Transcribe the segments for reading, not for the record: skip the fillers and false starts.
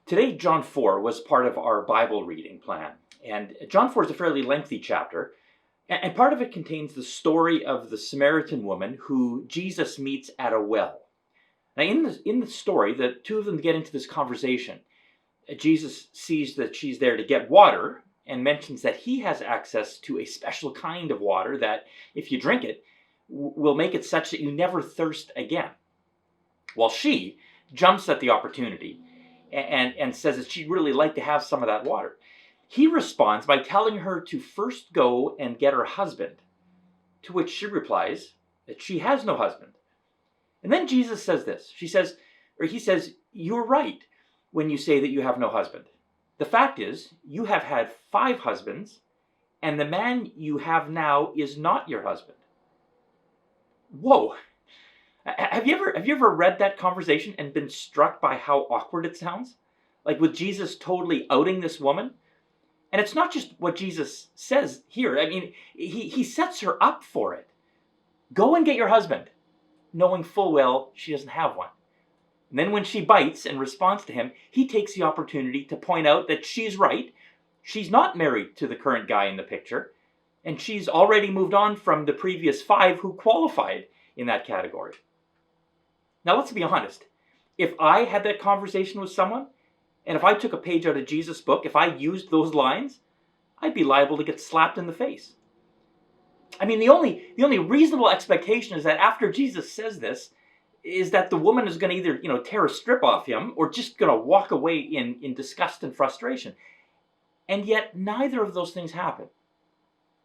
Today, John 4 was part of our Bible reading plan. And John 4 is a fairly lengthy chapter. And part of it contains the story of the Samaritan woman who Jesus meets at a well. Now, in the story, the two of them get into this conversation. Jesus sees that she's there to get water and mentions that he has access to a special kind of water that, if you drink it, will make it such that you never thirst again. Well, she jumps at the opportunity and says that she'd really like to have some of that water. He responds by telling her to first go and get her husband, to which she replies that she has no husband. And then Jesus says this. He says, "You're right when you say that you have no husband. The fact is, you have had 5 husbands, and the man you have now is not your husband." Whoa. Have you ever read that conversation and been struck by how awkward it sounds? Like with Jesus totally outing this woman? And it's not just what Jesus says here. I mean, he sets her up for it. Go and get your husband, knowing full well she doesn't have one. And then when she bites in response to him, he takes the opportunity to point out that she's right. She's not married to the current guy in the picture, and she's already moved on from the previous 5 who qualified in that category. Now, let's be honest. If I had that conversation with someone, and if I took a page out of Jesus' book, if I used those lines, I'd be liable to get slapped in the face. I mean, the only reasonable expectation is that after Jesus says this, is that the woman is going to either, tear a strip off him or just going to walk away in disgust and frustration. And yet, neither of those things happen.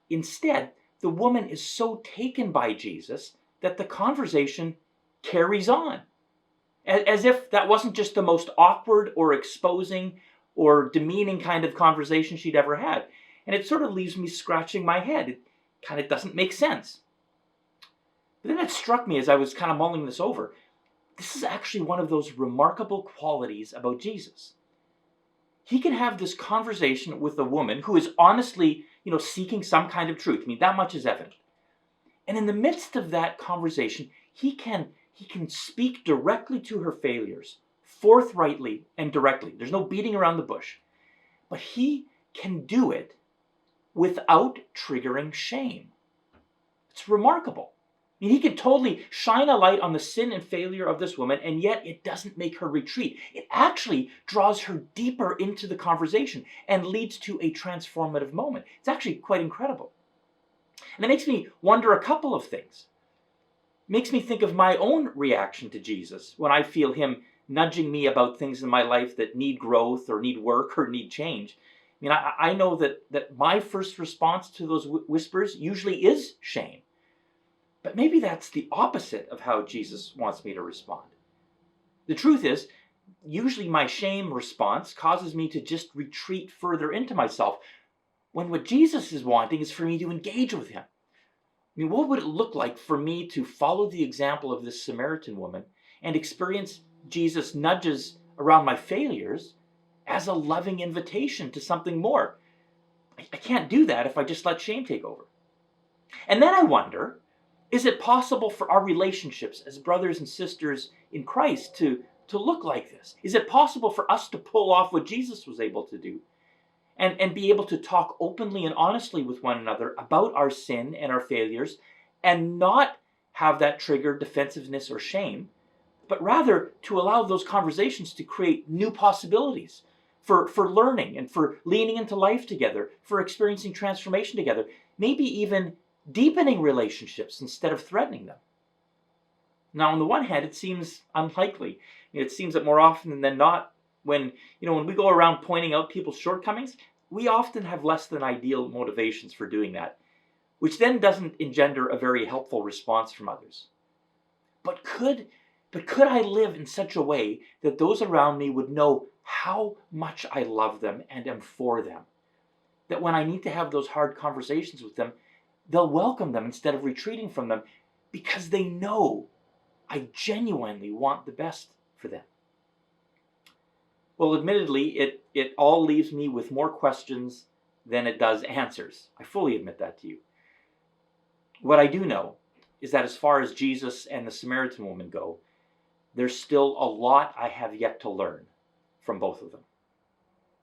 Instead, the woman is so taken by Jesus that the conversation carries on, as if that wasn't just the most awkward or exposing or demeaning kind of conversation she'd ever had. And it sort of leaves me scratching my head. It kind of doesn't make sense. But then it struck me as I was kind of mulling this over. This is actually one of those remarkable qualities about Jesus. He can have this conversation with a woman who is honestly, seeking some kind of truth. I mean, that much is evident. And in the midst of that conversation, he can speak directly to her failures, forthrightly and directly. There's no beating around the bush. But he can do it without triggering shame. It's remarkable. I mean, he can totally shine a light on the sin and failure of this woman, and yet it doesn't make her retreat. It actually draws her deeper into the conversation and leads to a transformative moment. It's actually quite incredible. And it makes me wonder a couple of things. Makes me think of my own reaction to Jesus when I feel him nudging me about things in my life that need growth or need work or need change. I mean, I know that my first response to those whispers usually is shame. But maybe that's the opposite of how Jesus wants me to respond. The truth is, usually my shame response causes me to just retreat further into myself, when what Jesus is wanting is for me to engage with him. I mean, what would it look like for me to follow the example of this Samaritan woman and experience Jesus' nudges around my failures as a loving invitation to something more? I can't do that if I just let shame take over. And then I wonder, is it possible for our relationships as brothers and sisters in Christ to look like this? Is it possible for us to pull off what Jesus was able to do? And be able to talk openly and honestly with one another about our sin and our failures, and not have that trigger defensiveness or shame, but rather to allow those conversations to create new possibilities for learning and for leaning into life together, for experiencing transformation together, maybe even deepening relationships instead of threatening them. Now, on the one hand, it seems unlikely. It seems that more often than not, when we go around pointing out people's shortcomings, we often have less than ideal motivations for doing that, which then doesn't engender a very helpful response from others. But could I live in such a way that those around me would know how much I love them and am for them? That when I need to have those hard conversations with them, they'll welcome them instead of retreating from them, because they know I genuinely want the best for them. Well, admittedly, it all leaves me with more questions than it does answers. I fully admit that to you. What I do know is that as far as Jesus and the Samaritan woman go, there's still a lot I have yet to learn. from both of them.